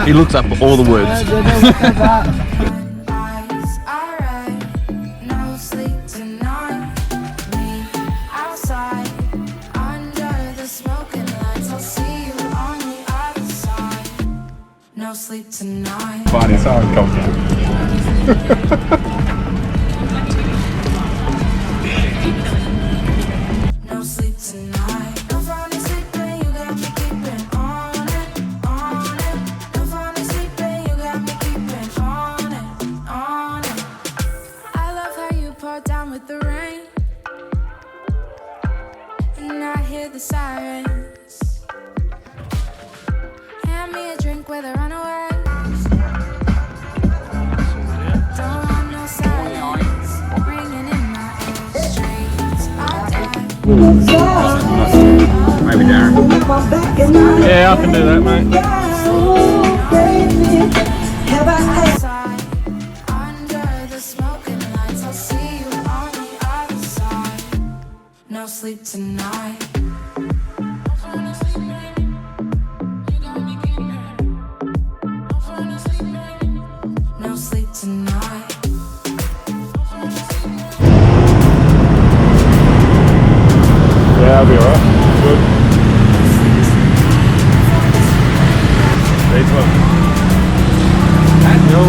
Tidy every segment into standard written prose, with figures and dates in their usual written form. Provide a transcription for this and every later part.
He looks up all the words. No sleep tonight. Fine, it's so uncomfortable. No sleep tonight. No falling sleeping, you got me keeping on it, on it. No falling sleeping, you got me keeping on it, on it. I love how you pour down with the rain, and I hear the sirens. Hand me a drink with a runaway. Don't want no silence, ringing in my ears. Maybe Darren. Yeah, I can do that, mate. Under the smoking lights, I'll see you on the other side. No sleep tonight. No sleep tonight. Yeah, I'll be alright. Good. These ones. Yo.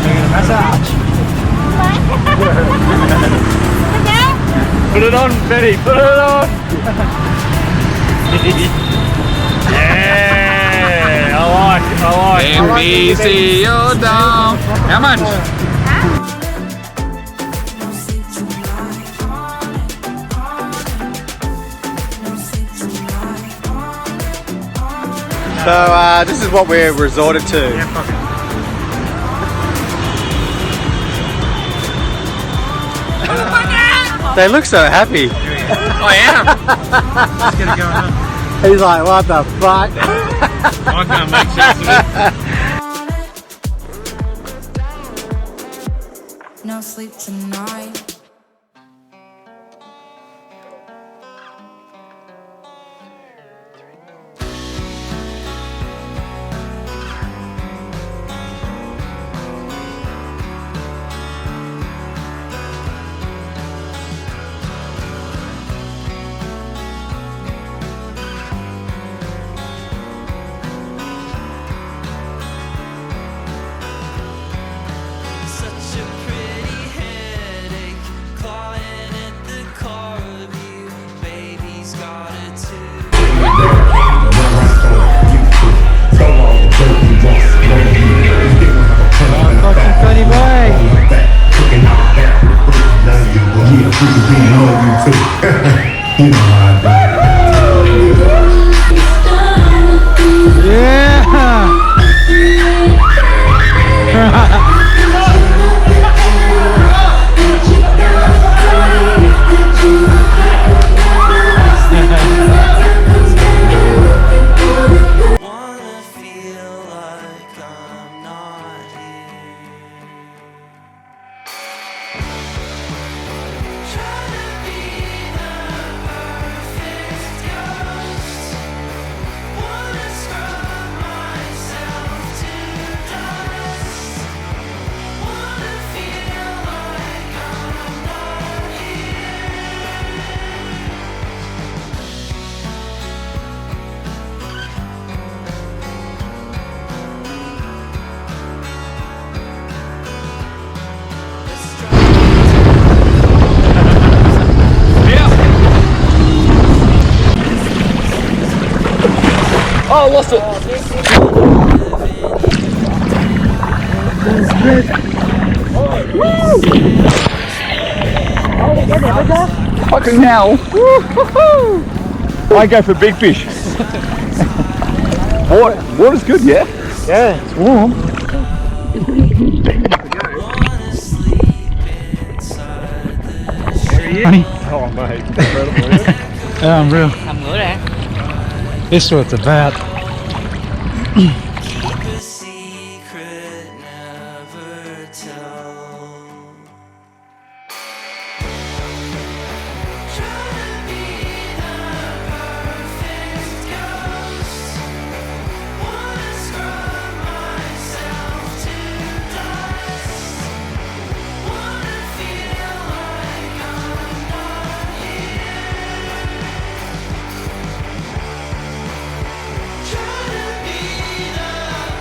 Taking a massage. Put it on, Betty. Put it on. Yeah, I like it. I like it. NBC, you're down. How much? No sleep tonight. No sleep tonight. So this is what we're resorted to. They look so happy. I am. Let's get it going on. He's like, what the fuck? I can't make sense of it. No sleep tonight. Such a pretty headache clawing at the core of you. Baby's got it too. Funny boy. Wanna feel like I'm not here. Try to be the perfect ghost. Wanna scrub myself to dust. Wanna feel like I'm not Oh, I lost it. Fucking hell. I go for big fish. Water's good, yeah? Yeah, it's warm. wanna sleep inside the Oh, mate, incredible, isn't it? Unreal. Cầm ngửa ra. This is what it's about. Keep a secret, never tell. Try to be the perfect ghost. Wanna scrub myself to dust. Wanna feel like I'm not here. Try to be the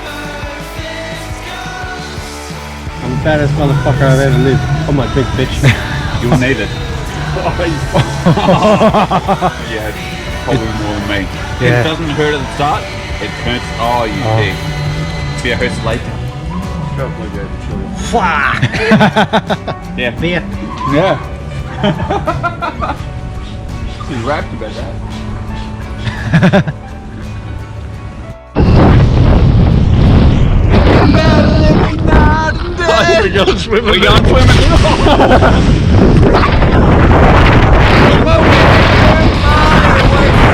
perfect ghost. I'm the baddest motherfucker I've ever lived. Oh my big bitch. You'll need it. Yeah, probably more than me. Yeah. It doesn't hurt at the start. It hurts. Oh, you dick. Yeah, it hurts later. Yeah. Beer. Yeah. He's rapped about that. We're going swimming. We're going swimming.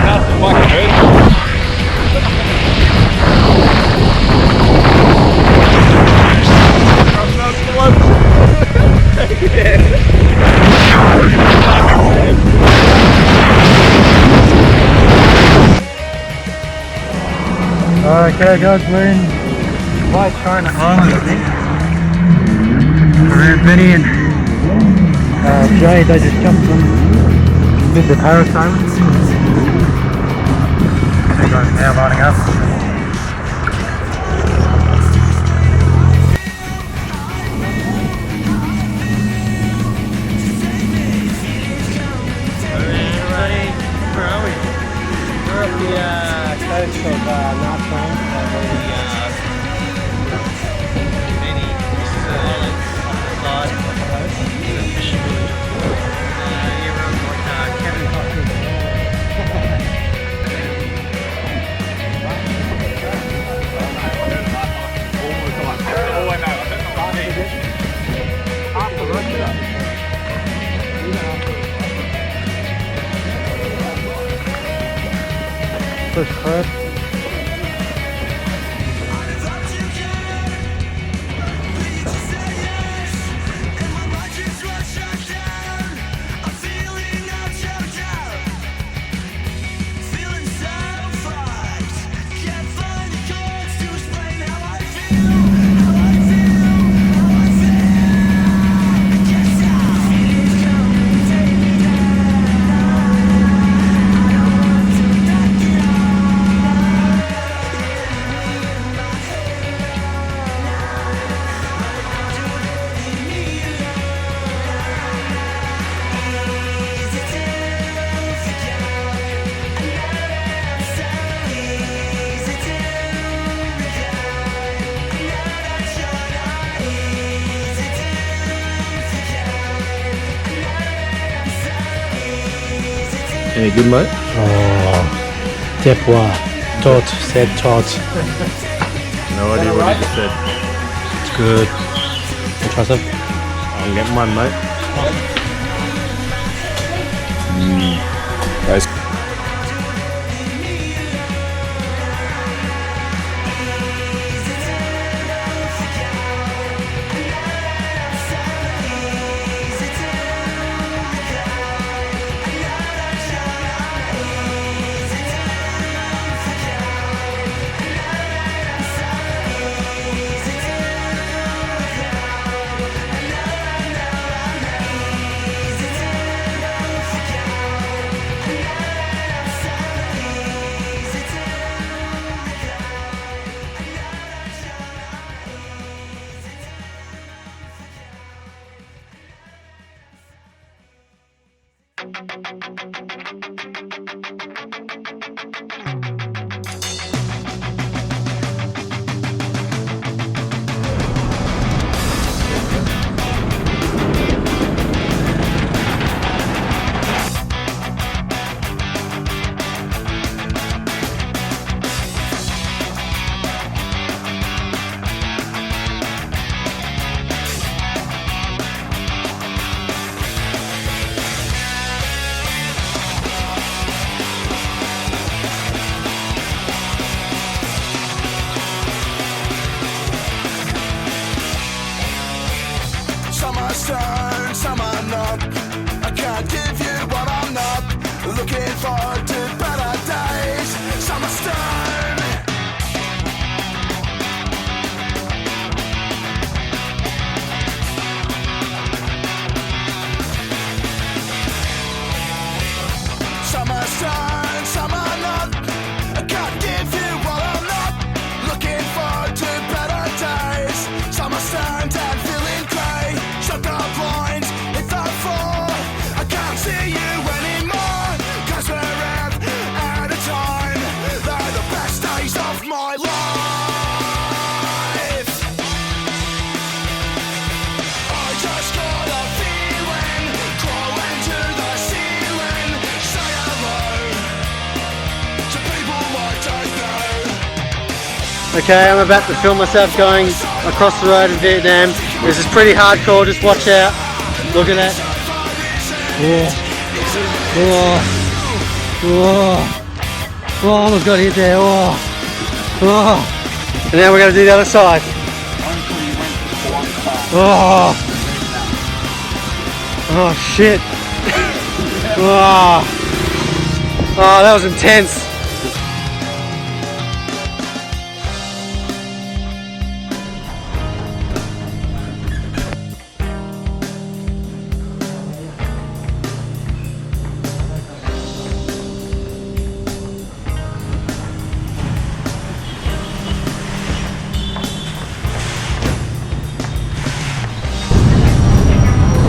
That's fucking hurt. Okay guys, we're in quite China Island, I think. Around Benny and Jay, they just jumped on, did the parasailing. They guys are now lining up. Where are we? We're up the coast of Narchong, many islands on the side of the coast. Fishing village. Yeah, we're on like Kevin Costner's. First crab. Any good, mate? Oh, Tepwa, Tot, said Tot. No idea what he just said. It's good. You try some? I'll get one, mate. Guys. stone, some are not. I can't give you what I'm not. Looking forward to better days. Some are stone. Some are stone, some are not. I can't give you what I'm not. Looking forward to better days. Some are stoned and feeling grey. Shut the blinds, hit the floor. I can't see you anymore. Cause we're out of time. They're the best days of my life. I just got a feeling, crawling to the ceiling. Say hello to people I don't know. Okay, I'm about to film myself going across the road in Vietnam. This is pretty hardcore, just watch out. Look at that. Oh, almost got hit there. And now we're going to do the other side. Oh shit. Oh, that was intense.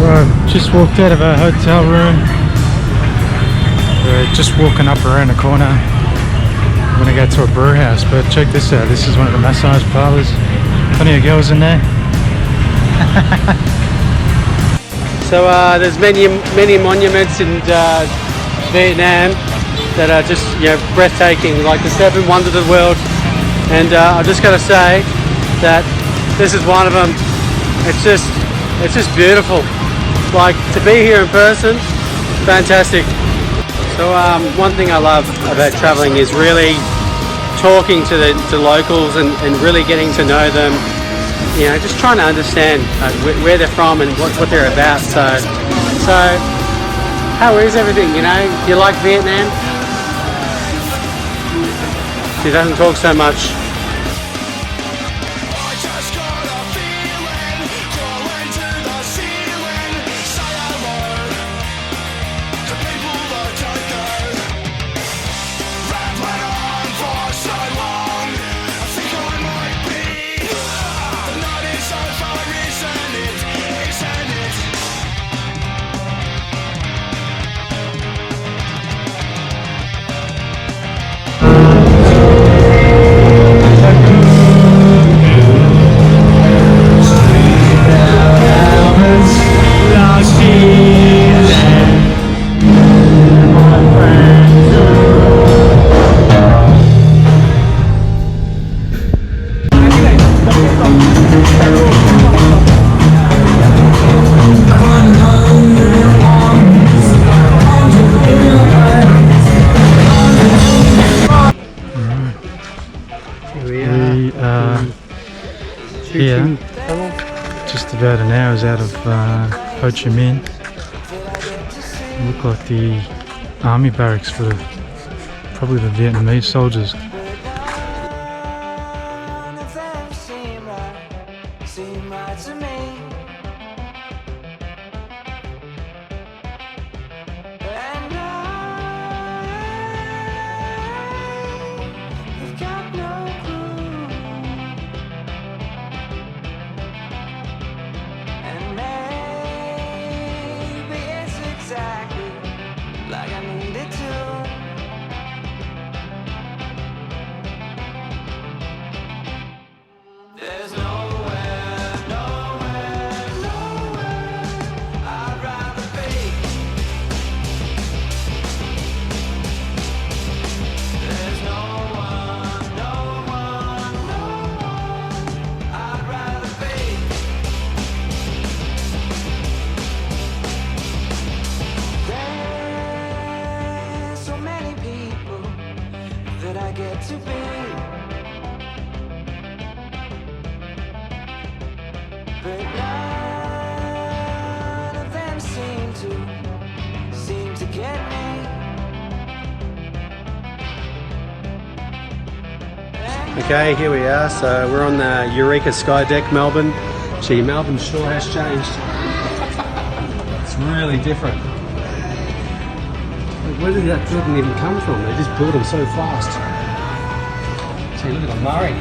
Right, just walked out of our hotel room. We're just walking up around the corner. We're gonna go to a brew house, but check this out. This is one of the massage parlors. Plenty of girls in there. So there's many monuments in Vietnam that are just breathtaking, like the 7 wonders of the world. And I just got to say that this is one of them. It's just beautiful. Like, to be here in person, fantastic. So one thing I love about traveling is really talking to the locals and really getting to know them. Just trying to understand where they're from and what they're about. So how is everything? Do you like Vietnam? She doesn't talk so much. I just got a feeling, crawling to the ceiling. Say hello to people I don't know. Rambling on for so long, I think I might be. The night is over, isn't it? Isn't it? We are here, just about an hour's out of Ho Chi Minh. Look like the army barracks for probably the Vietnamese soldiers. Seem right to me. And I've got no clue. And maybe it's exactly like I need it to. There's nowhere I'd rather be. There's no one I'd rather be. There's so many people that I get to be. But now Okay, here we are. So we're on the Eureka Sky Deck, Melbourne. Gee, Melbourne sure has changed. It's really different. Like, where did that building even come from? They just built them so fast. See, look at the Murray.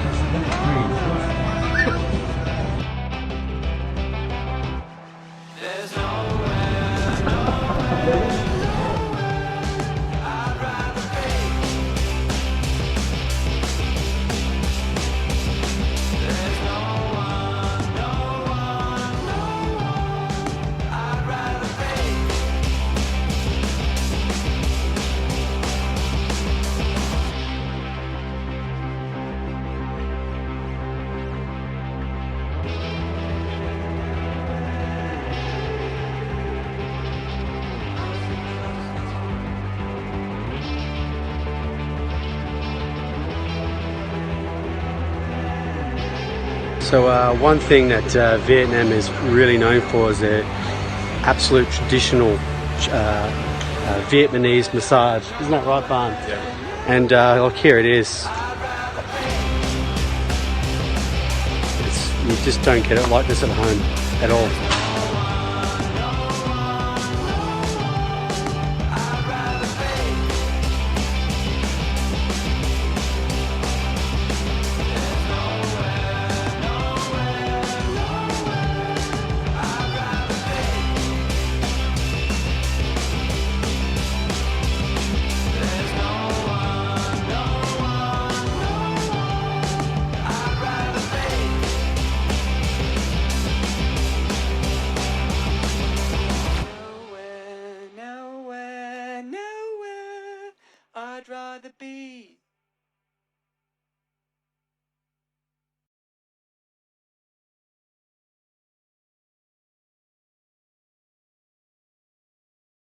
So one thing that Vietnam is really known for is their absolute traditional Vietnamese massage. Isn't that right, Barn? Yeah. And like here it is. You just don't get it like this at home at all. Nowhere, nowhere, nowhere I'd rather be